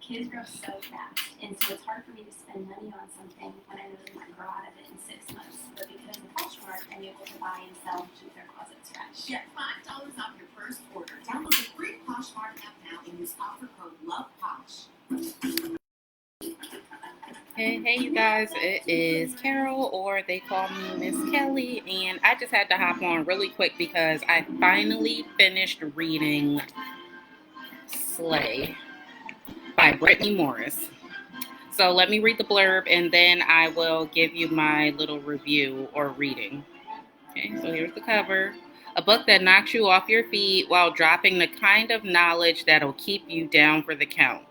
Kids grow so fast, and so it's hard for me to spend money on something when I know they're not grow out of it in 6 months. But because of Poshmark, I'm able to buy and sell and keep their closets fresh. Get $5 off your first order. Download the free Poshmark app now and use offer code LOVEPOSH. Hey, you guys, it is Carol, or they call me Miss Kelly, and I just had to hop on really quick because I finally finished reading Slay by Brittney Morris. So let me read the blurb, and then I will give you my little review or reading. Okay, so here's the cover. A book that knocks you off your feet while dropping the kind of knowledge that'll keep you down for the count.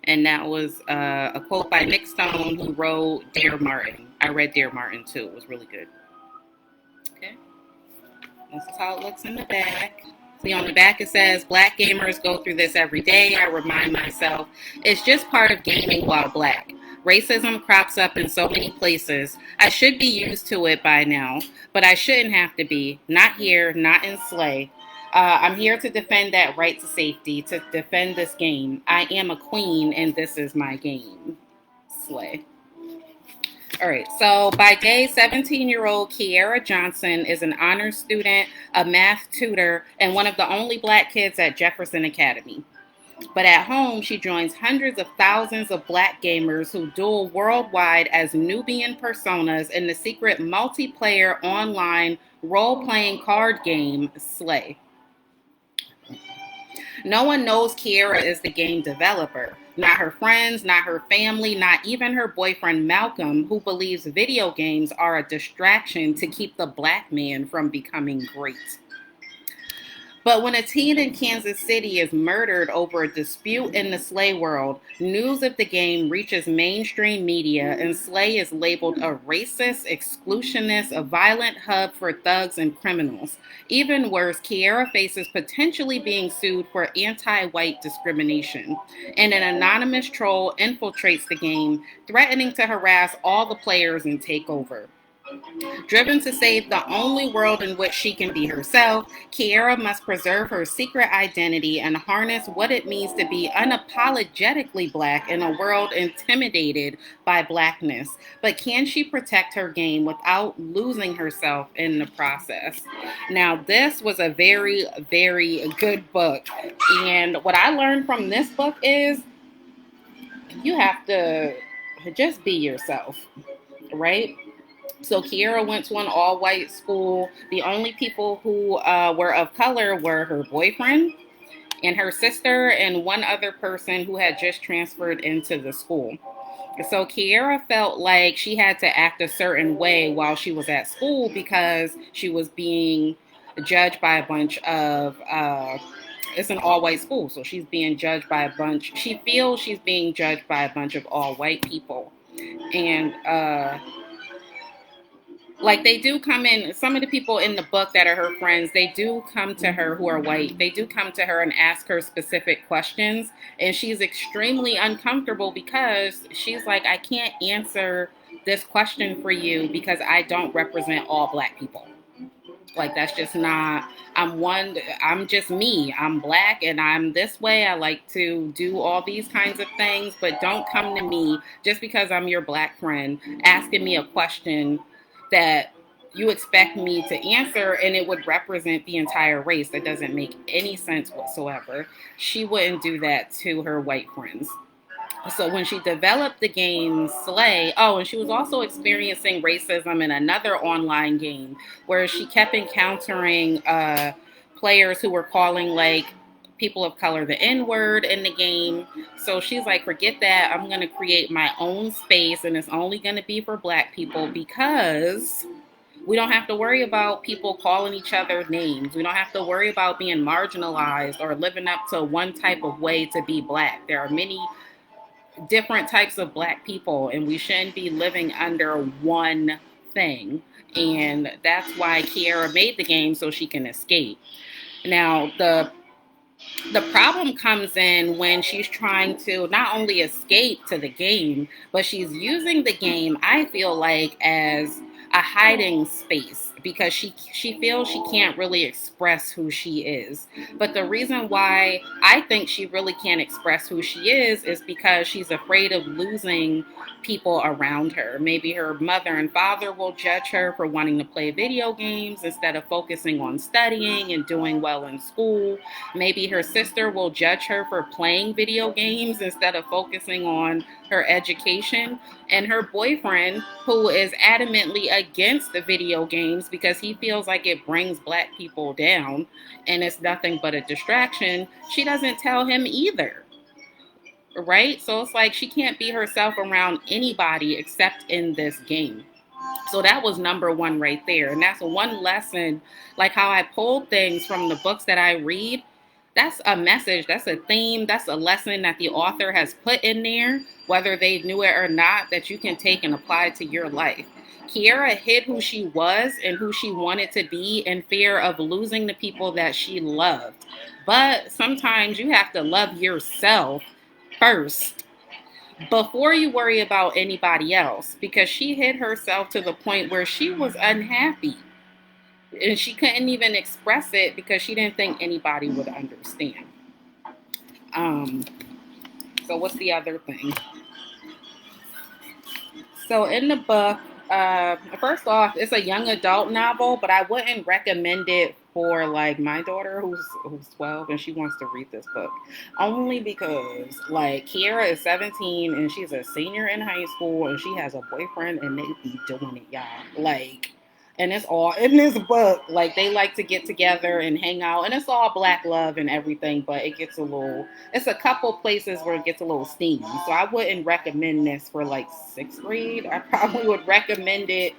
And that was a quote by Nick Stone, who wrote Dear Martin. I read Dear Martin too. It was really good. Okay. This is how it looks in the back. See, on the back it says, Black gamers go through this every day. I remind myself, it's just part of gaming while Black. Racism crops up in so many places. I should be used to it by now, but I shouldn't have to be. Not here, not in Slay. I'm here to defend that right to safety, to defend this game. I am a queen, and this is my game. Slay. All right, so by day, 17-year-old Kiara Johnson is an honors student, a math tutor, and one of the only Black kids at Jefferson Academy. But at home, she joins hundreds of thousands of Black gamers who duel worldwide as Nubian personas in the secret multiplayer online role-playing card game Slay. No one knows Kiara is the game developer. Not her friends, not her family, not even her boyfriend Malcolm, who believes video games are a distraction to keep the Black man from becoming great. But when a teen in Kansas City is murdered over a dispute in the Slay world, news of the game reaches mainstream media, and Slay is labeled a racist, exclusionist, a violent hub for thugs and criminals. Even worse, Kiara faces potentially being sued for anti-white discrimination, and an anonymous troll infiltrates the game, threatening to harass all the players and take over. Driven to save the only world in which she can be herself, Kiara must preserve her secret identity and harness what it means to be unapologetically Black in a world intimidated by Blackness. But can she protect her game without losing herself in the process? Now, this was a very, very good book. And what I learned from this book is you have to just be yourself, right? So Kiara went to an all-white school. The only people who were of color were her boyfriend and her sister and one other person who had just transferred into the school. So Kiara felt like she had to act a certain way while she was at school because she was being judged by a bunch of, it's an all-white school, so she's being judged by a bunch, she feels she's being judged by a bunch of all-white people. And, like, they do come in, some of the people in the book that are her friends, they do come to her who are white. They do come to her and ask her specific questions. And she's extremely uncomfortable because she's like, I can't answer this question for you because I don't represent all Black people. Like, that's just not, I'm just me. I'm Black and I'm this way. I like to do all these kinds of things, but don't come to me just because I'm your Black friend asking me a question that you expect me to answer and it would represent the entire race. That doesn't make any sense whatsoever. She wouldn't do that to her white friends. So when she developed the game Slay, and she was also experiencing racism in another online game where she kept encountering players who were calling like people of color the N-word in the game. So she's like, forget that. I'm going to create my own space and it's only going to be for Black people because we don't have to worry about people calling each other names. We don't have to worry about being marginalized or living up to one type of way to be Black. There are many different types of Black people and we shouldn't be living under one thing. And that's why Kiara made the game, so she can escape. Now, the problem comes in when she's trying to not only escape to the game, but she's using the game, I feel like, as a hiding space because she feels she can't really express who she is. But the reason why I think she really can't express who she is because she's afraid of losing people around her. Maybe her mother and father will judge her for wanting to play video games instead of focusing on studying and doing well in school. Maybe her sister will judge her for playing video games instead of focusing on her education. And her boyfriend, who is adamantly against the video games because he feels like it brings black people down and it's nothing but a distraction, she doesn't tell him either. Right? So it's like she can't be herself around anybody except in this game. So that was number one right there. And that's one lesson, like how I pulled things from the books that I read. That's a message, that's a theme, that's a lesson that the author has put in there, whether they knew it or not, that you can take and apply to your life. Kiera hid who she was and who she wanted to be in fear of losing the people that she loved. But sometimes you have to love yourself first before you worry about anybody else, because she hid herself to the point where she was unhappy and she couldn't even express it because she didn't think anybody would understand. So what's the other thing? So in the book, first off, it's a young adult novel, but I wouldn't recommend it for like my daughter who's 12 and she wants to read this book. Only because like Kiera is 17 and she's a senior in high school and she has a boyfriend and they be doing it, y'all. Like, and it's all in this book. Like they like to get together and hang out and it's all black love and everything, but it gets it's a couple places where it gets a little steamy. So I wouldn't recommend this for like 6th grade. I probably would recommend it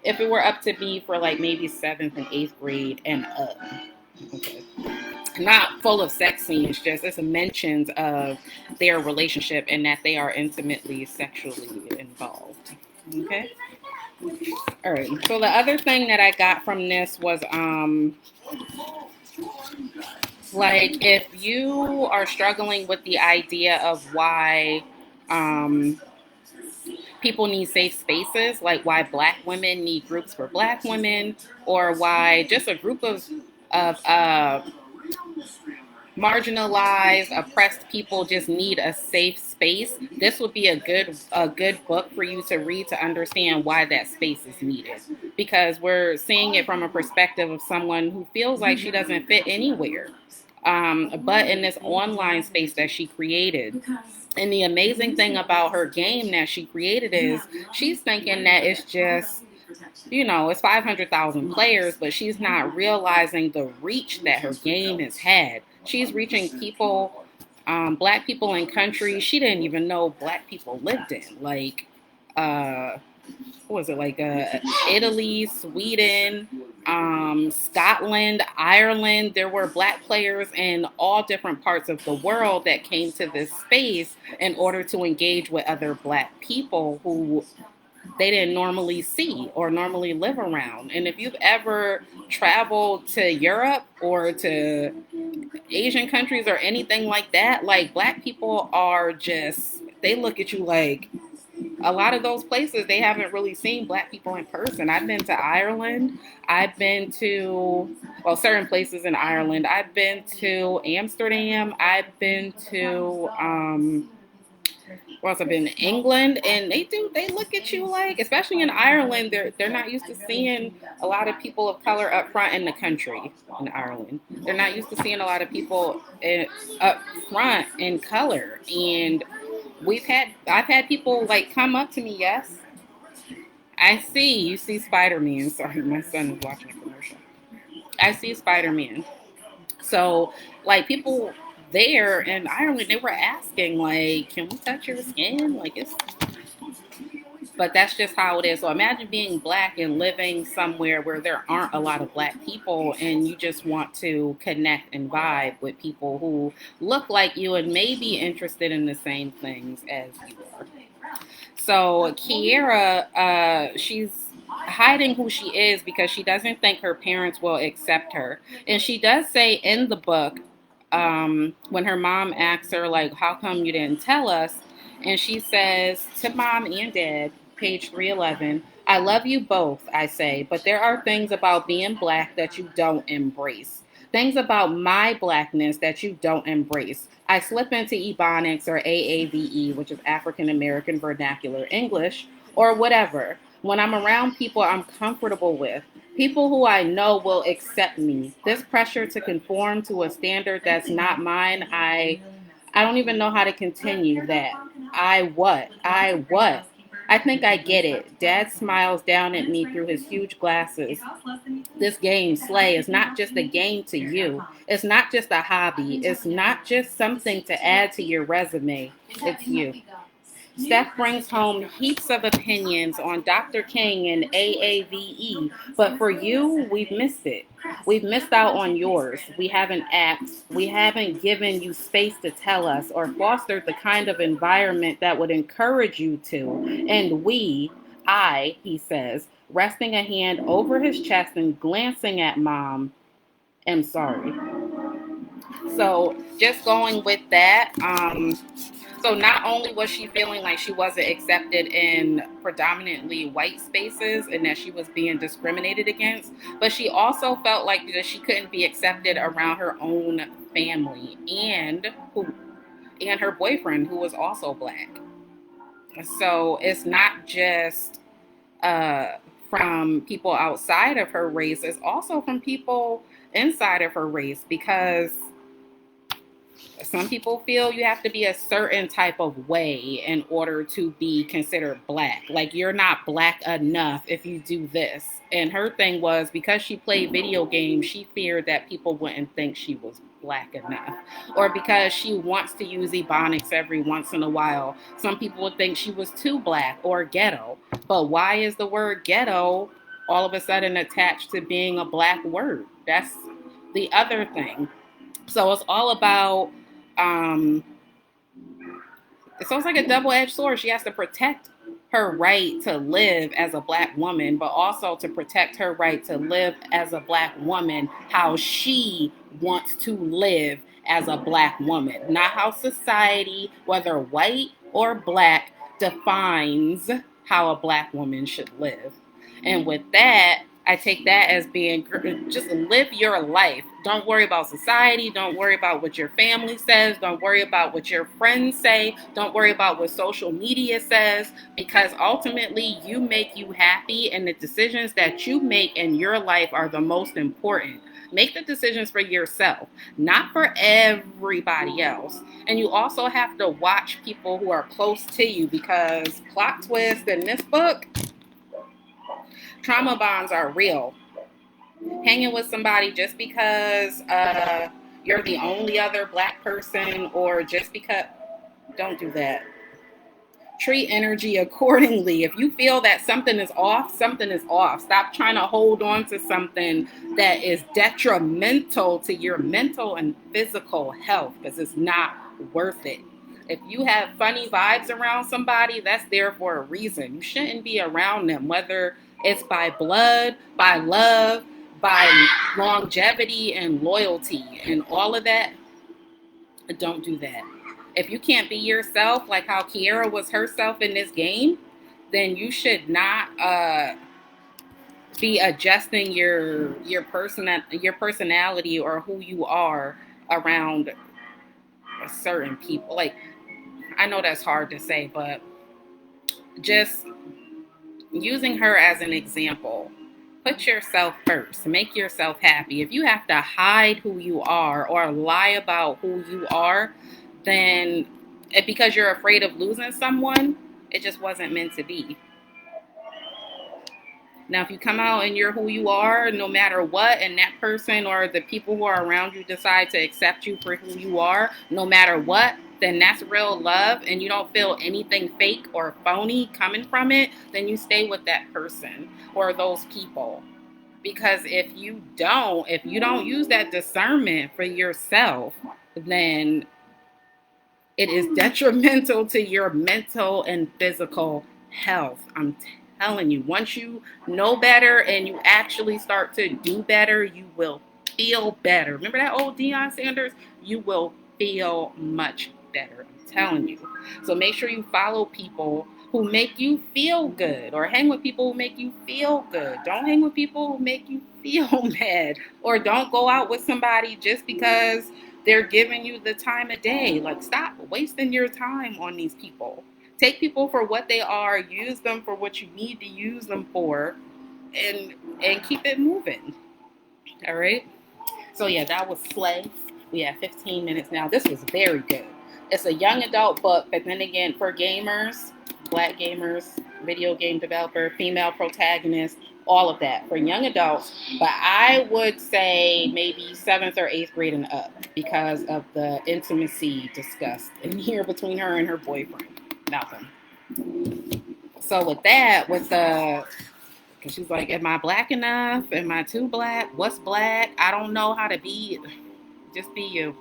if it were up to me for like maybe 7th and 8th grade and up. Okay. Not full of sex scenes, just it's mentions of their relationship and that they are intimately sexually involved. Okay. All right. So the other thing that I got from this was like if you are struggling with the idea of why people need safe spaces, like why black women need groups for black women, or why just a group of marginalized, oppressed people just need a safe space, this would be a good book for you to read to understand why that space is needed. Because we're seeing it from a perspective of someone who feels like she doesn't fit anywhere, but in this online space that she created. And the amazing thing about her game that she created is she's thinking that it's just, it's 500,000 players, but she's not realizing the reach that her game has had. She's reaching people, black people in countries she didn't even know black people lived in. Like, what was it, like Italy, Sweden, Scotland, Ireland. There were black players in all different parts of the world that came to this space in order to engage with other black people who they didn't normally see or normally live around. And if you've ever traveled to Europe or to Asian countries or anything like that, like black people are just, they look at you like, a lot of those places, they haven't really seen black people in person. I've been to Ireland. I've been to, certain places in Ireland. I've been to Amsterdam. I've been to, I've been in England, and they look at you like, especially in Ireland, they're not used to seeing a lot of people of color up front in the country in Ireland. They're not used to seeing a lot of people up front in color. And I've had people like come up to me. Yes, you see Spider-Man. Sorry, my son is watching a commercial. I see Spider-Man. So like people there in Ireland, they were asking like, can we touch your skin? But that's just how it is. So imagine being black and living somewhere where there aren't a lot of black people and you just want to connect and vibe with people who look like you and may be interested in the same things as you are. So Kiera, she's hiding who she is because she doesn't think her parents will accept her. And she does say in the book, when her mom asks her, like, how come you didn't tell us? And she says to mom and dad, page 311, I love you both, I say, but there are things about being black that you don't embrace. Things about my blackness that you don't embrace. I slip into Ebonics or AAVE, which is African American Vernacular English, or whatever. When I'm around people I'm comfortable with, people who I know will accept me. This pressure to conform to a standard that's not mine, I don't even know how to continue that. I what? I what? I think I get it. Dad smiles down at me through his huge glasses. This game, Slay, is not just a game to you. It's not just a hobby. It's not just something to add to your resume. It's you. Steph brings home heaps of opinions on Dr. King and AAVE, but for you, we've missed it. We've missed out on yours. We haven't asked. We haven't given you space to tell us or fostered the kind of environment that would encourage you to. And he says, resting a hand over his chest and glancing at Mom, am sorry. So just going with that, so not only was she feeling like she wasn't accepted in predominantly white spaces and that she was being discriminated against, but she also felt like that she couldn't be accepted around her own family and her boyfriend, who was also black. So it's not just from people outside of her race, it's also from people inside of her race, because some people feel you have to be a certain type of way in order to be considered black. Like, you're not black enough if you do this. And her thing was, because she played video games, she feared that people wouldn't think she was black enough. Or because she wants to use Ebonics every once in a while, some people would think she was too black or ghetto. But why is the word ghetto all of a sudden attached to being a black word? That's the other thing. So it's all about, it's almost like a double-edged sword. She has to protect her right to live as a black woman, but also to protect her right to live as a black woman how she wants to live as a black woman, not how society, whether white or black, defines how a black woman should live. And with that, I take that as being, just live your life. Don't worry about society. Don't worry about what your family says. Don't worry about what your friends say. Don't worry about what social media says, because ultimately you make you happy, and the decisions that you make in your life are the most important. Make the decisions for yourself, not for everybody else. And you also have to watch people who are close to you, because plot twist in this book, trauma bonds are real. Hanging with somebody just because you're the only other black person, or just because, don't do that. Treat energy accordingly. If you feel that something is off, something is off. Stop trying to hold on to something that is detrimental to your mental and physical health, because it's not worth it. If you have funny vibes around somebody, that's there for a reason. You shouldn't be around them, whether it's by blood, by love, by longevity and loyalty and all of that. Don't do that. If you can't be yourself, like how Kiera was herself in this game, then you should not be adjusting your personality or who you are around certain people. Like, I know that's hard to say, but just using her as an example. Put yourself first. Make yourself happy. If you have to hide who you are or lie about who you are, then because you're afraid of losing someone, it just wasn't meant to be. Now, if you come out and you're who you are, no matter what, and that person or the people who are around you decide to accept you for who you are, no matter what, then that's real love, and you don't feel anything fake or phony coming from it, then you stay with that person or those people. Because if you don't use that discernment for yourself, then it is detrimental to your mental and physical health. I'm telling you, once you know better and you actually start to do better, you will feel better. Remember that old Deion Sanders? You will feel much better. I'm telling you. So make sure you follow people who make you feel good, or hang with people who make you feel good. Don't hang with people who make you feel mad, or don't go out with somebody just because they're giving you the time of day. Like, stop wasting your time on these people. Take people for what they are, use them for what you need to use them for, and keep it moving. All right. So yeah, that was Slay. We have 15 minutes now. This was very good. It's a young adult book, but then again, for gamers, black gamers, video game developer, female protagonist, all of that for young adults. But I would say maybe 7th or 8th grade and up because of the intimacy discussed in here between her and her boyfriend, Malcolm. So with that, because she's like, am I black enough? Am I too black? What's black? I don't know how to be. Just be you.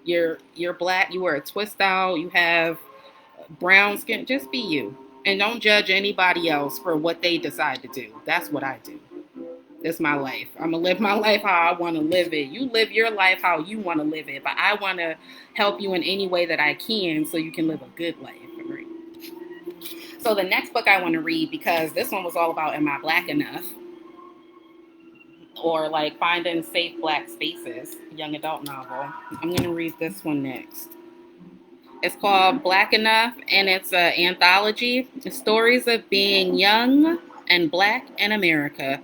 You're black. You wear a twist out. You have brown skin. Just be you. And don't judge anybody else for what they decide to do. That's what I do. This is my life. I'm going to live my life how I want to live it. You live your life how you want to live it. But I want to help you in any way that I can so you can live a good life. Right? So the next book I want to read, because this one was all about am I black enough? Or like finding safe black spaces, young adult novel. I'm going to read this one next. It's called Black Enough, and it's an anthology, stories of being young and black in America,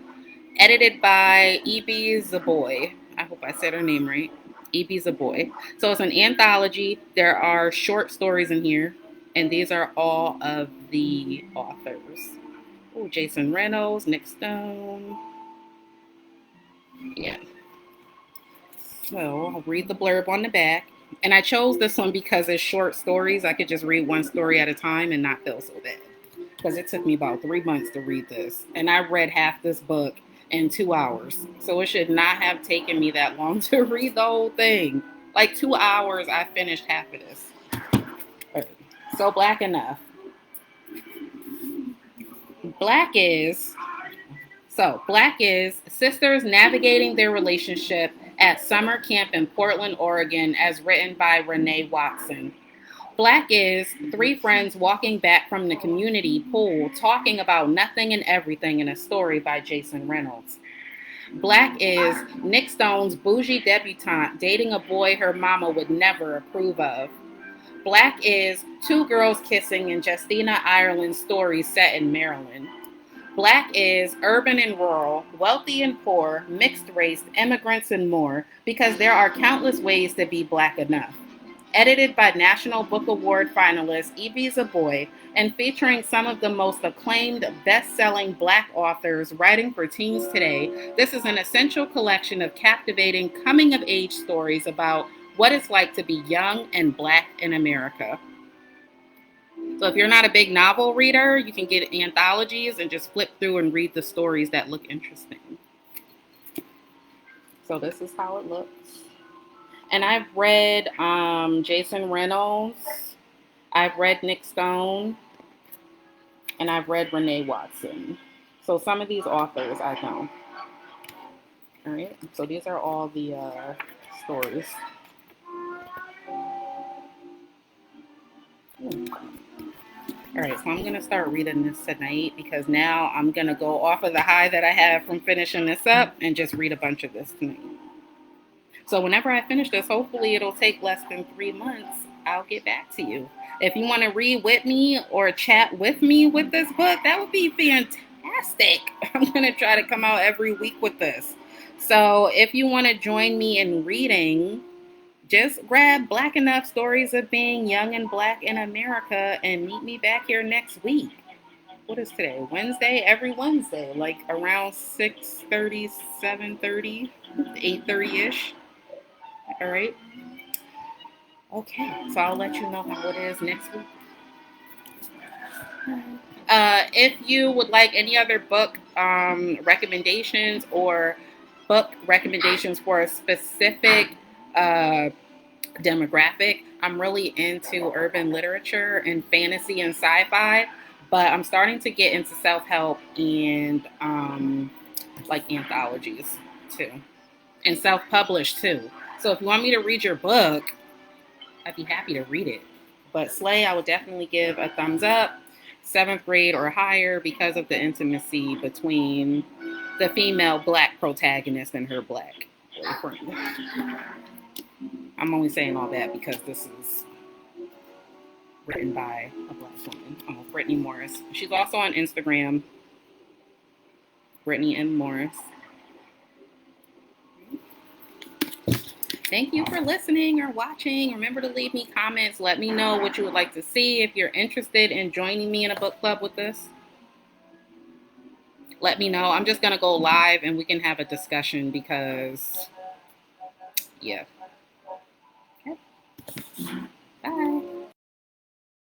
edited by E.B. Zaboy. I hope I said her name right. E.B. Zaboy. So it's an anthology. There are short stories in here, and these are all of the authors. Oh, Jason Reynolds, Nick Stone. Yeah. So I'll read the blurb on the back. And I chose this one because it's short stories. I could just read one story at a time and not feel so bad. Because it took me about 3 months to read this. And I read half this book in 2 hours. So it should not have taken me that long to read the whole thing. Like 2 hours, I finished half of this. Right. So Black Enough. Black is sisters navigating their relationship at summer camp in Portland, Oregon, as written by Renee Watson. Black is 3 friends walking back from the community pool talking about nothing and everything in a story by Jason Reynolds. Black is Nick Stone's bougie debutante dating a boy her mama would never approve of. Black is 2 girls kissing in Justina Ireland's story set in Maryland. Black is urban and rural, wealthy and poor, mixed race, immigrants, and more, because there are countless ways to be black enough. Edited by National Book Award finalist E.B. Zaboy and featuring some of the most acclaimed, best-selling black authors writing for teens today, this is an essential collection of captivating coming-of-age stories about what it's like to be young and black in America. So if you're not a big novel reader, you can get anthologies and just flip through and read the stories that look interesting. So this is how it looks. And I've read Jason Reynolds, I've read Nick Stone, and I've read Renee Watson. So some of these authors I know. All right, so these are all the stories. All right, so I'm going to start reading this tonight because now I'm going to go off of the high that I have from finishing this up and just read a bunch of this tonight. So whenever I finish this, hopefully it'll take less than 3 months. I'll get back to you. If you want to read with me or chat with me with this book, that would be fantastic. I'm going to try to come out every week with this. So if you want to join me in reading, just grab Black Enough, Stories of Being Young and Black in America, and meet me back here next week. What is today? Wednesday? Every Wednesday, like around 6:30, 7:30, 8:30-ish. All right? Okay, so I'll let you know how it is next week. If you would like any other book recommendations or book recommendations for a specific demographic, I'm really into urban literature and fantasy and sci-fi, but I'm starting to get into self-help and like anthologies too, and self-published too. So if you want me to read your book, I'd be happy to read it. But Slay, I would definitely give a thumbs up. 7th grade or higher because of the intimacy between the female black protagonist and her black boyfriend. I'm only saying all that because this is written by a black woman, Brittney Morris. She's also on Instagram, Brittney M. Morris. Thank you for listening or watching. Remember to leave me comments. Let me know what you would like to see. If you're interested in joining me in a book club with this, let me know. I'm just going to go live and we can have a discussion because, yeah. Okay. Bye.